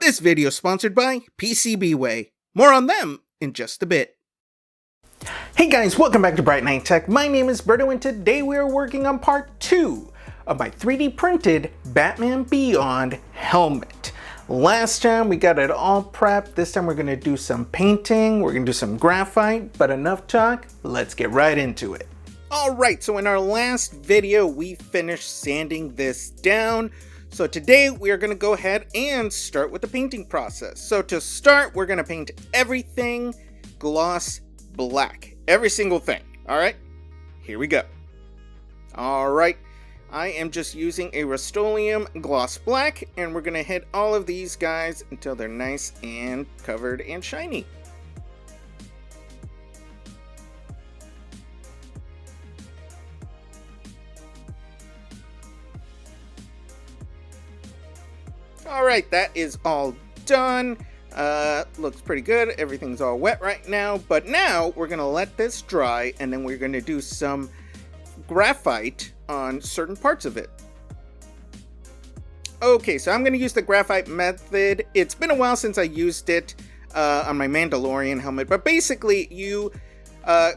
This video is sponsored by PCBWay. More on them in just a bit. Hey guys, welcome back to brightnighttech. My name is Berto and today we are working on part 2 of my 3D printed Batman Beyond helmet. Last time we got it all prepped. This time we're going to do some painting, we're going to do some graphite, but enough talk, let's get right into it. Alright, so in our last video we finished sanding this down. So today we are going to go ahead and start with the painting process. So to start, we're going to paint everything gloss black. Every single thing. Alright, here we go. Alright, I am just using a Rust-Oleum gloss black, and we're going to hit all of these guys until they're nice and covered and shiny. Alright, that is all done. Looks pretty good. Everything's all wet right now. But now we're going to let this dry, and then we're going to do some graphite on certain parts of it. Okay, so I'm going to use the graphite method. It's been a while since I used it on my Mandalorian helmet. But basically, you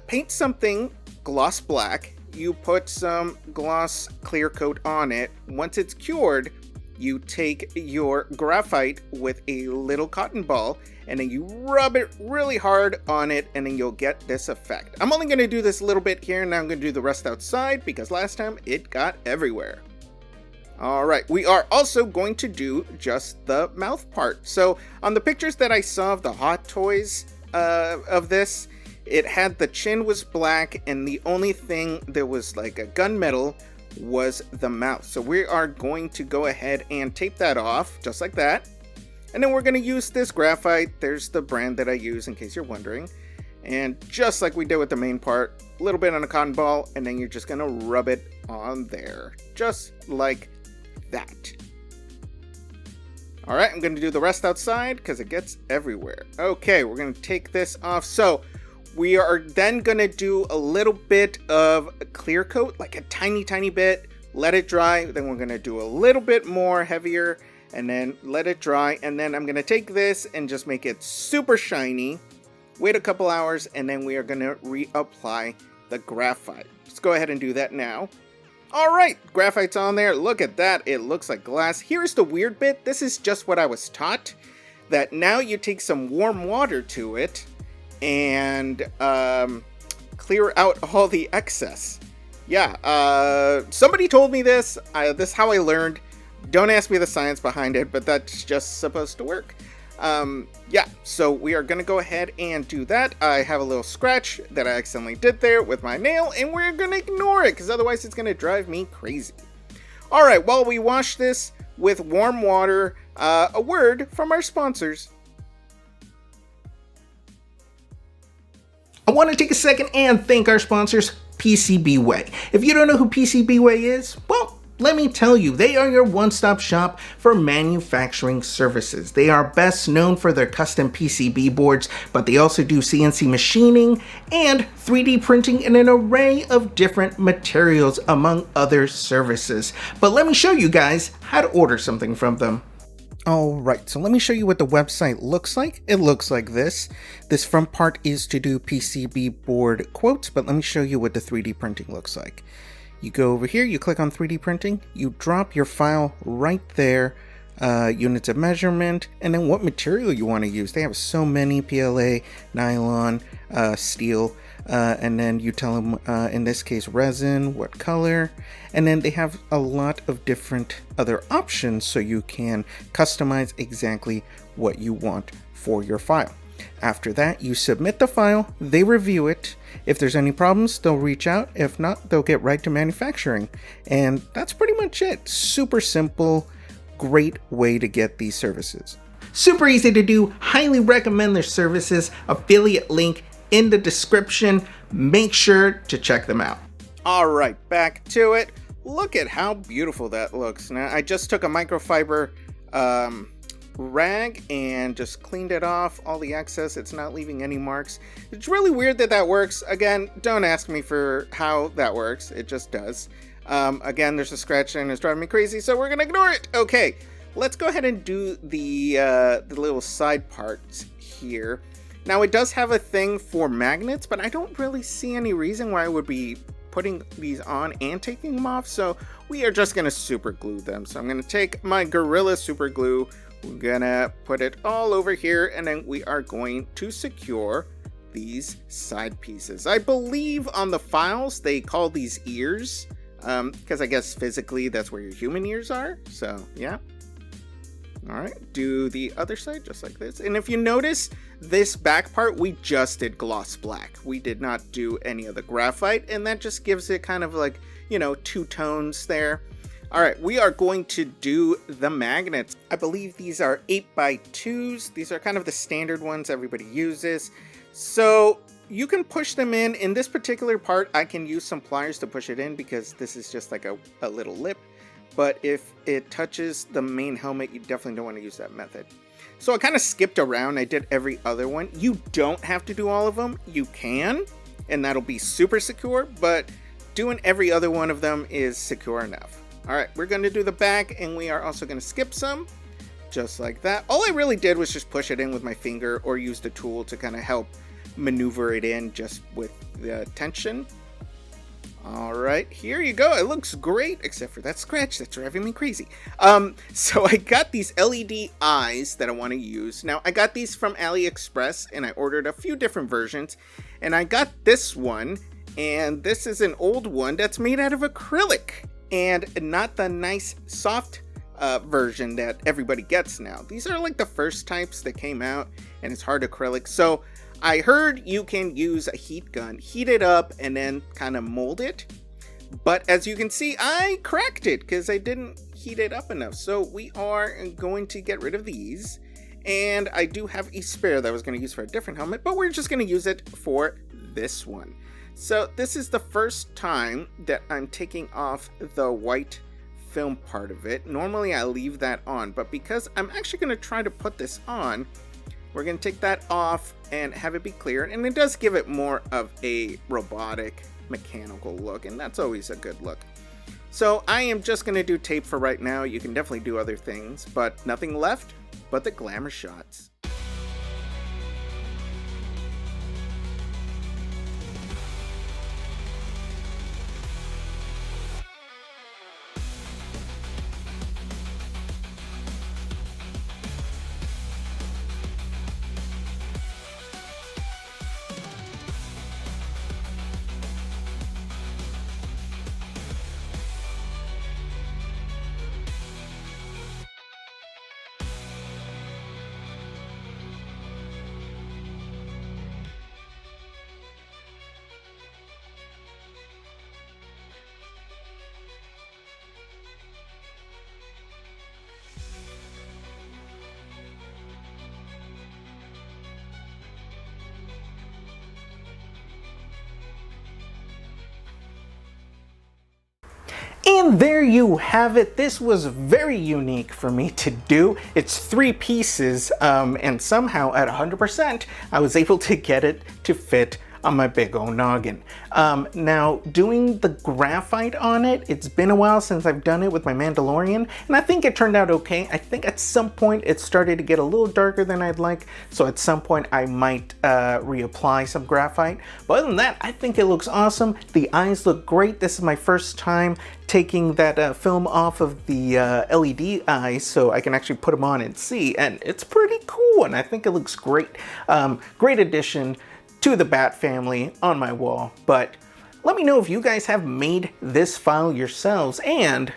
paint something gloss black. You put some gloss clear coat on it. Once it's cured, you take your graphite with a little cotton ball and then you rub it really hard on it, and then you'll get this effect. I'm only going to do this a little bit here, and now I'm going to do the rest outside because last time it got everywhere. Alright, we are also going to do just the mouth part. So on the pictures that I saw of the Hot Toys of this, it had the chin was black and the only thing that was like a gunmetal was the mouth. So we are going to go ahead and tape that off just like that, and then we're going to use this graphite. There's the brand that I use in case you're wondering, and just like we did with the main part, a little bit on a cotton ball, and then you're just going to rub it on there just like that. Alright, I'm going to do the rest outside because it gets everywhere. Okay, we're going to take this off. So we are then going to do a little bit of clear coat, like a tiny bit, let it dry. Then we're going to do a little bit more heavier and then let it dry. And then I'm going to take this and just make it super shiny, wait a couple hours, and then we are going to reapply the graphite. Let's go ahead and do that now. Alright, graphite's on there. Look at that. It looks like glass. Here's the weird bit. This is just what I was taught, that now you take some warm water to it and clear out all the excess. Yeah, somebody told me this. This is how I learned. Don't ask me the science behind it, but that's just supposed to work. Yeah, so we are going to go ahead and do that. I have a little scratch that I accidentally did there with my nail, and we're going to ignore it because otherwise it's going to drive me crazy. Alright, while we wash this with warm water, a word from our sponsors. I want to take a second and thank our sponsors, PCBWay. If you don't know who PCBWay is, well, let me tell you, they are your one-stop shop for manufacturing services. They are best known for their custom PCB boards, but they also do CNC machining and 3D printing in an array of different materials, among other services. But let me show you guys how to order something from them. Alright, so let me show you what the website looks like. It looks like this. This front part is to do PCB board quotes, but let me show you what the 3D printing looks like. You go over here, you click on 3D printing, you drop your file right there, units of measurement, and then what material you want to use. They have so many: PLA, nylon, steel, and then you tell them, in this case, resin, what color, and then they have a lot of different other options so you can customize exactly what you want for your file. After that, you submit the file, they review it. If there's any problems, they'll reach out. If not, they'll get right to manufacturing. And that's pretty much it. Super simple, great way to get these services. Super easy to do, highly recommend their services. Affiliate link in the description. Make sure to check them out. Alright, back to it. Look at how beautiful that looks. Now, I just took a microfiber rag and just cleaned it off, all the excess. It's not leaving any marks. It's really weird that that works. Again, don't ask me for how that works. It just does. Again, there's a scratch and it's driving me crazy, so we're gonna ignore it. Okay, let's go ahead and do the little side parts here. Now it does have a thing for magnets, but I don't really see any reason why I would be putting these on and taking them off, so we are just gonna super glue them. So I'm gonna take my Gorilla super glue, we're gonna put it all over here, and then we are going to secure these side pieces. I believe on the files they call these ears, because I guess physically that's where your human ears are, so yeah. All right, do the other side just like this. And if you notice, this back part, we just did gloss black. We did not do any of the graphite, and that just gives it kind of like, you know, two tones there. All right, we are going to do the magnets. I believe these are 8x2s. These are kind of the standard ones everybody uses. So you can push them in. In this particular part, I can use some pliers to push it in because this is just like a little lip. But if it touches the main helmet, you definitely don't want to use that method. So I kind of skipped around. I did every other one. You don't have to do all of them. You can, and that'll be super secure, but doing every other one of them is secure enough. All right, we're going to do the back, and we are also going to skip some, just like that. All I really did was just push it in with my finger or use the tool to kind of help maneuver it in just with the tension. All right, here you go. It looks great, except for that scratch that's driving me crazy. So I got these LED eyes that I want to use. Now, I got these from AliExpress, and I ordered a few different versions. And I got this one, and this is an old one that's made out of acrylic, and not the nice, soft version that everybody gets now. These are like the first types that came out, and it's hard acrylic. So I heard you can use a heat gun, heat it up, and then kind of mold it. But as you can see, I cracked it because I didn't heat it up enough. So we are going to get rid of these. And I do have a spare that I was going to use for a different helmet, but we're just going to use it for this one. So this is the first time that I'm taking off the white film part of it. Normally I leave that on, but because I'm actually going to try to put this on, we're going to take that off and have it be clear, and it does give it more of a robotic, mechanical look, and that's always a good look. So I am just going to do tape for right now. You can definitely do other things, but nothing left but the glamour shots. And there you have it. This was very unique for me to do. It's 3 pieces, and somehow at 100%, I was able to get it to fit on my big old noggin. Now, doing the graphite on it, it's been a while since I've done it with my Mandalorian, and I think it turned out okay. I think at some point it started to get a little darker than I'd like, so at some point I might reapply some graphite. But other than that, I think it looks awesome. The eyes look great. This is my first time taking that film off of the LED eyes so I can actually put them on and see, and it's pretty cool, and I think it looks great. Great addition to the Bat family on my wall. But let me know if you guys have made this file yourselves, and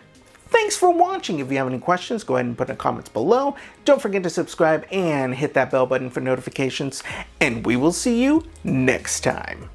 thanks for watching. If you have any questions, go ahead and put in the comments below. Don't forget to subscribe and hit that bell button for notifications, and we will see you next time.